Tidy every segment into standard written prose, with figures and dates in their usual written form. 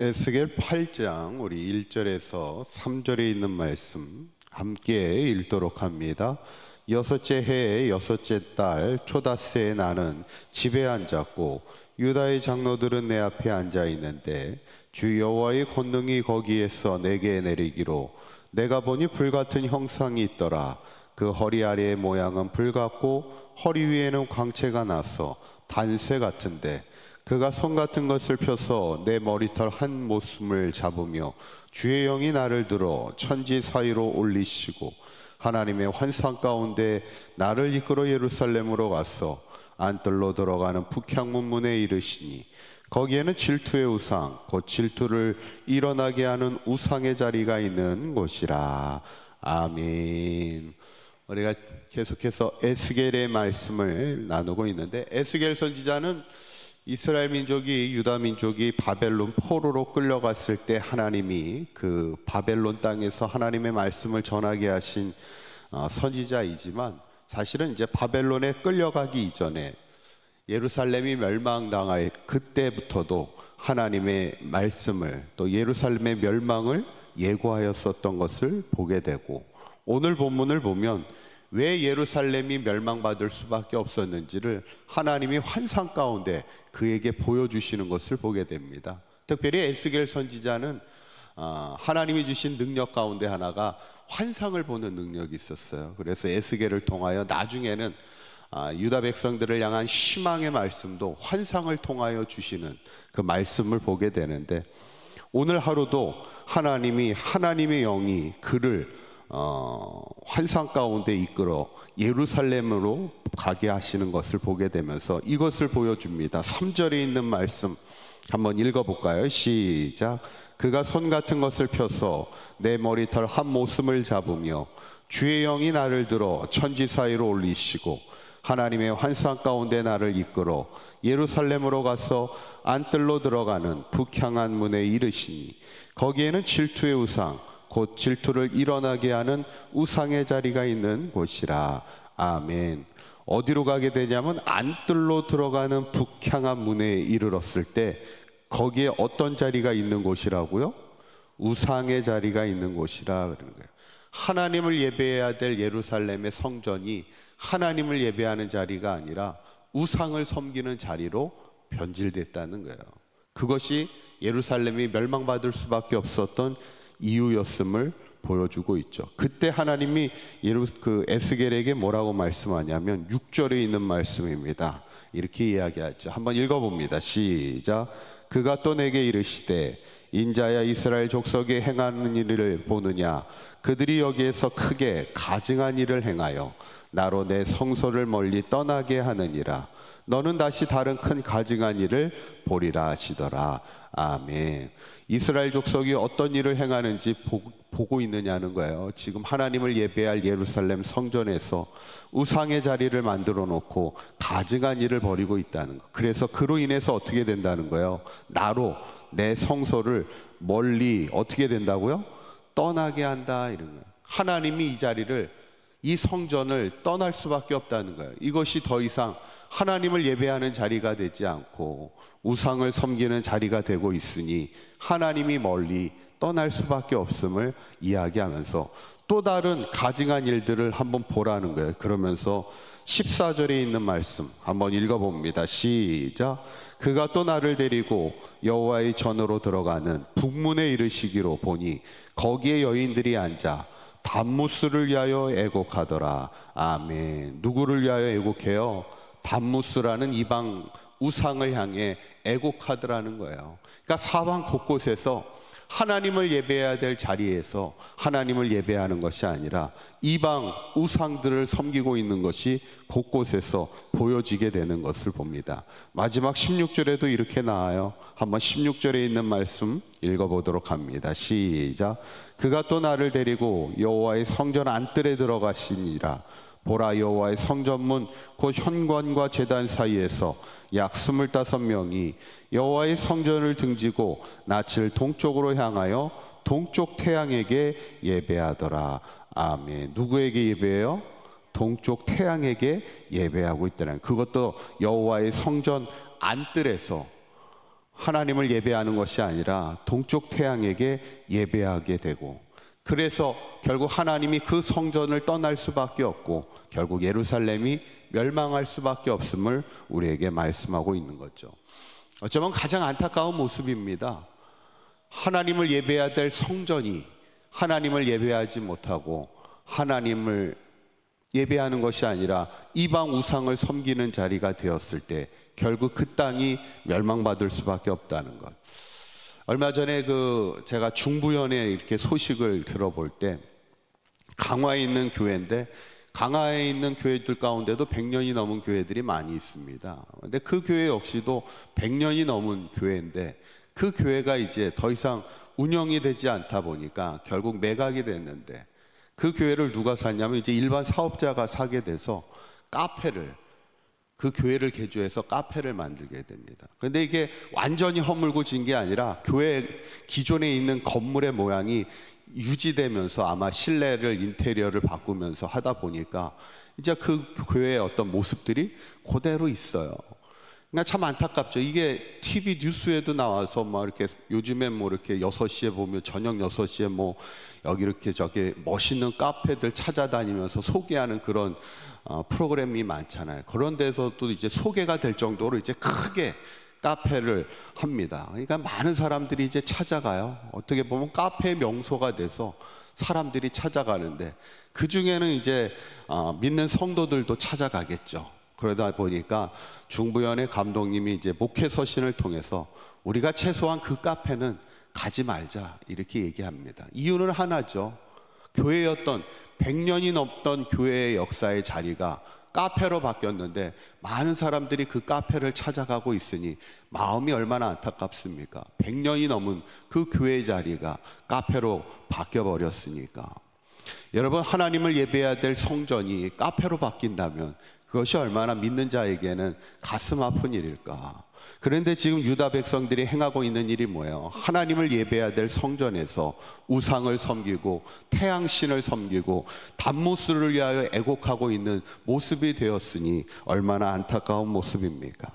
에스겔 8장 우리 1절에서 3절에 있는 말씀 함께 읽도록 합니다. 여섯째 해의 여섯째 달 초닷새에 나는 집에 앉았고 유다의 장로들은 내 앞에 앉아 있는데 주 여호와의 권능이 거기에서 내게 내리기로 내가 보니 불같은 형상이 있더라. 그 허리 아래의 모양은 불같고 허리 위에는 광채가 나서 단쇠 같은데 그가 손 같은 것을 펴서 내 머리털 한 모숨을 잡으며 주의 영이 나를 들어 천지 사이로 올리시고 하나님의 환상 가운데 나를 이끌어 예루살렘으로 가서 안뜰로 들어가는 북향문 문에 이르시니 거기에는 질투의 우상 곧 질투를 일어나게 하는 우상의 자리가 있는 곳이라. 아멘. 우리가 계속해서 에스겔의 말씀을 나누고 있는데, 에스겔 선지자는 이스라엘 민족이, 유다 민족이 바벨론 포로로 끌려갔을 때 하나님이 그 바벨론 땅에서 하나님의 말씀을 전하게 하신 선지자이지만, 사실은 이제 바벨론에 끌려가기 이전에 예루살렘이 멸망당할 그때부터도 하나님의 말씀을, 또 예루살렘의 멸망을 예고하였었던 것을 보게 되고, 오늘 본문을 보면 왜 예루살렘이 멸망받을 수밖에 없었는지를 하나님이 환상 가운데 그에게 보여주시는 것을 보게 됩니다. 특별히 에스겔 선지자는 하나님이 주신 능력 가운데 하나가 환상을 보는 능력이 있었어요. 그래서 에스겔을 통하여 나중에는 유다 백성들을 향한 희망의 말씀도 환상을 통하여 주시는 그 말씀을 보게 되는데, 오늘 하루도 하나님의 영이 그를 환상 가운데 이끌어 예루살렘으로 가게 하시는 것을 보게 되면서 이것을 보여줍니다. 3절에 있는 말씀 한번 읽어볼까요? 시작. 그가 손 같은 것을 펴서 내 머리털 한 모숨을 잡으며 주의 영이 나를 들어 천지 사이로 올리시고 하나님의 환상 가운데 나를 이끌어 예루살렘으로 가서 안뜰로 들어가는 북향한 문에 이르시니 거기에는 질투의 우상 곧 질투를 일어나게 하는 우상의 자리가 있는 곳이라. 아멘. 어디로 가게 되냐면 안뜰로 들어가는 북향한 문에 이르렀을 때 거기에 어떤 자리가 있는 곳이라고요? 우상의 자리가 있는 곳이라 그러는 거예요. 하나님을 예배해야 될 예루살렘의 성전이 하나님을 예배하는 자리가 아니라 우상을 섬기는 자리로 변질됐다는 거예요. 그것이 예루살렘이 멸망받을 수밖에 없었던 이유였음을 보여주고 있죠. 그때 하나님이 에스겔에게 뭐라고 말씀하냐면 6절에 있는 말씀입니다. 이렇게 이야기하죠. 한번 읽어봅니다. 시작. 그가 또 내게 이르시되 인자야 이스라엘 족속이 행하는 일을 보느냐. 그들이 여기에서 크게 가증한 일을 행하여 나로 내 성소를 멀리 떠나게 하느니라. 너는 다시 다른 큰 가증한 일을 보리라 하시더라. 아멘. 이스라엘 족속이 어떤 일을 행하는지 보고 있느냐는 거예요. 지금 하나님을 예배할 예루살렘 성전에서 우상의 자리를 만들어 놓고 가증한 일을 벌이고 있다는 거. 그래서 그로 인해서 어떻게 된다는 거예요? 나로 내 성소를 멀리 어떻게 된다고요? 떠나게 한다, 이런 거예요. 하나님이 이 자리를, 이 성전을 떠날 수밖에 없다는 거예요. 이것이 더 이상 하나님을 예배하는 자리가 되지 않고 우상을 섬기는 자리가 되고 있으니 하나님이 멀리 떠날 수밖에 없음을 이야기하면서 또 다른 가증한 일들을 한번 보라는 거예요. 그러면서 14절에 있는 말씀 한번 읽어봅니다. 시작. 그가 또 나를 데리고 여호와의 전으로 들어가는 북문에 이르시기로 보니 거기에 여인들이 앉아 담무스를 위하여 애곡하더라. 아멘. 누구를 위하여 애곡해요? 담무스라는 이방 우상을 향해 애곡하더라는 거예요. 그러니까 사방 곳곳에서 하나님을 예배해야 될 자리에서 하나님을 예배하는 것이 아니라 이방 우상들을 섬기고 있는 것이 곳곳에서 보여지게 되는 것을 봅니다. 마지막 16절에도 이렇게 나와요. 한번 16절에 있는 말씀 읽어보도록 합니다. 시작. 그가 또 나를 데리고 여호와의 성전 안뜰에 들어가시니라. 보라, 여호와의 성전문 곧 현관과 제단 사이에서 약 25명이 여호와의 성전을 등지고 낯을 동쪽으로 향하여 동쪽 태양에게 예배하더라. 아멘. 누구에게 예배해요? 동쪽 태양에게 예배하고 있다는, 그것도 여호와의 성전 안뜰에서 하나님을 예배하는 것이 아니라 동쪽 태양에게 예배하게 되고, 그래서 결국 하나님이 그 성전을 떠날 수밖에 없고 결국 예루살렘이 멸망할 수밖에 없음을 우리에게 말씀하고 있는 거죠. 어쩌면 가장 안타까운 모습입니다. 하나님을 예배해야 될 성전이 하나님을 예배하지 못하고 하나님을 예배하는 것이 아니라 이방 우상을 섬기는 자리가 되었을 때 결국 그 땅이 멸망받을 수밖에 없다는 것. 얼마 전에 제가 중부연에 이렇게 소식을 들어볼 때, 강화에 있는 교회인데 강화에 있는 교회들 가운데도 100년이 넘은 교회들이 많이 있습니다. 근데 그 교회 역시도 100년이 넘은 교회인데 그 교회가 이제 더 이상 운영이 되지 않다 보니까 결국 매각이 됐는데, 그 교회를 누가 샀냐면 이제 일반 사업자가 사게 돼서 그 교회를 개조해서 카페를 만들게 됩니다. 그런데 이게 완전히 허물고 진 게 아니라 교회 기존에 있는 건물의 모양이 유지되면서 아마 실내를 인테리어를 바꾸면서 하다 보니까 이제 그 교회의 어떤 모습들이 그대로 있어요. 그러니까 참 안타깝죠. 이게 TV 뉴스에도 나와서 막 이렇게 요즘에 뭐 이렇게 6시에 보면 저녁 6시에 뭐 여기 이렇게 저기 멋있는 카페들 찾아다니면서 소개하는 그런 프로그램이 많잖아요. 그런 데서도 이제 소개가 될 정도로 이제 크게 카페를 합니다. 그러니까 많은 사람들이 이제 찾아가요. 어떻게 보면 카페의 명소가 돼서 사람들이 찾아가는데, 그 중에는 이제 믿는 성도들도 찾아가겠죠. 그러다 보니까 중부연의 감독님이 이제 목회 서신을 통해서 우리가 최소한 그 카페는 가지 말자 이렇게 얘기합니다. 이유는 하나죠. 교회였던 100년이 넘던 교회의 역사의 자리가 카페로 바뀌었는데 많은 사람들이 그 카페를 찾아가고 있으니 마음이 얼마나 안타깝습니까? 100년이 넘은 그 교회의 자리가 카페로 바뀌어버렸으니까. 여러분, 하나님을 예배해야 될 성전이 카페로 바뀐다면 그것이 얼마나 믿는 자에게는 가슴 아픈 일일까. 그런데 지금 유다 백성들이 행하고 있는 일이 뭐예요? 하나님을 예배해야 될 성전에서 우상을 섬기고 태양신을 섬기고 단무스를 위하여 애곡하고 있는 모습이 되었으니 얼마나 안타까운 모습입니까?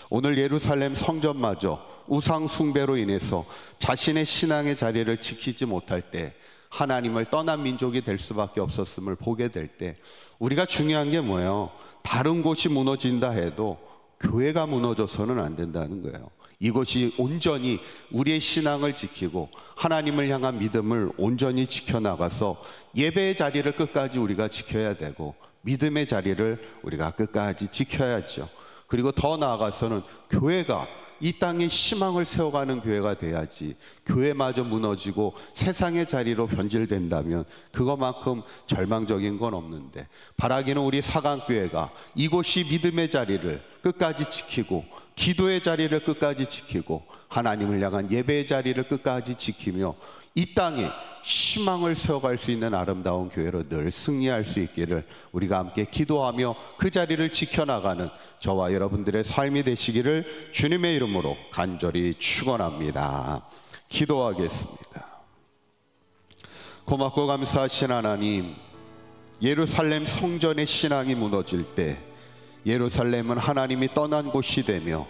오늘 예루살렘 성전마저 우상 숭배로 인해서 자신의 신앙의 자리를 지키지 못할 때 하나님을 떠난 민족이 될 수밖에 없었음을 보게 될 때, 우리가 중요한 게 뭐예요? 다른 곳이 무너진다 해도 교회가 무너져서는 안 된다는 거예요. 이것이 온전히 우리의 신앙을 지키고 하나님을 향한 믿음을 온전히 지켜나가서 예배의 자리를 끝까지 우리가 지켜야 되고 믿음의 자리를 우리가 끝까지 지켜야죠. 그리고 더 나아가서는 교회가 이 땅에 희망을 세워가는 교회가 돼야지, 교회마저 무너지고 세상의 자리로 변질된다면 그것만큼 절망적인 건 없는데, 바라기는 우리 사강교회가 이곳이 믿음의 자리를 끝까지 지키고 기도의 자리를 끝까지 지키고 하나님을 향한 예배의 자리를 끝까지 지키며 이 땅에 희망을 세워갈 수 있는 아름다운 교회로 늘 승리할 수 있기를 우리가 함께 기도하며 그 자리를 지켜나가는 저와 여러분들의 삶이 되시기를 주님의 이름으로 간절히 축원합니다. 기도하겠습니다. 고맙고 감사하신 하나님, 예루살렘 성전의 신앙이 무너질 때 예루살렘은 하나님이 떠난 곳이 되며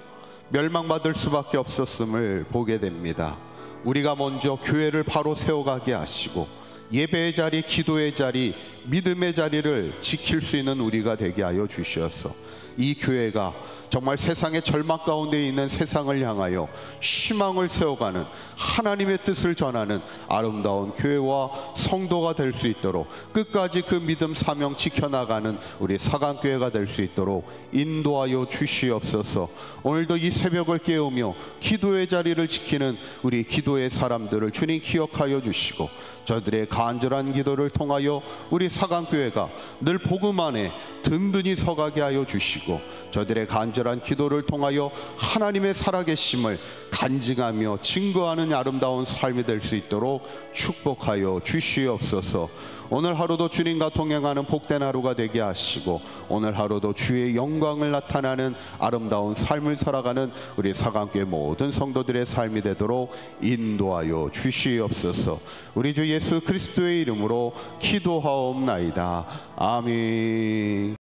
멸망받을 수밖에 없었음을 보게 됩니다. 우리가 먼저 교회를 바로 세워가게 하시고 예배의 자리, 기도의 자리, 믿음의 자리를 지킬 수 있는 우리가 되게 하여 주시옵소서. 이 교회가 정말 세상의 절망 가운데 있는 세상을 향하여 희망을 세워가는 하나님의 뜻을 전하는 아름다운 교회와 성도가 될 수 있도록 끝까지 그 믿음 사명 지켜나가는 우리 사강교회가 될 수 있도록 인도하여 주시옵소서. 오늘도 이 새벽을 깨우며 기도의 자리를 지키는 우리 기도의 사람들을 주님 기억하여 주시고, 저들의 간절한 기도를 통하여 우리 사강교회가 늘 복음 안에 든든히 서가게 하여 주시고, 저들의 간절한 기도를 통하여 하나님의 살아계심을 간증하며 증거하는 아름다운 삶이 될 수 있도록 축복하여 주시옵소서. 오늘 하루도 주님과 동행하는 복된 하루가 되게 하시고, 오늘 하루도 주의 영광을 나타나는 아름다운 삶을 살아가는 우리 사강교회 모든 성도들의 삶이 되도록 인도하여 주시옵소서. 우리 주 예수 그리스도의 이름으로 기도하옵나이다. 아멘.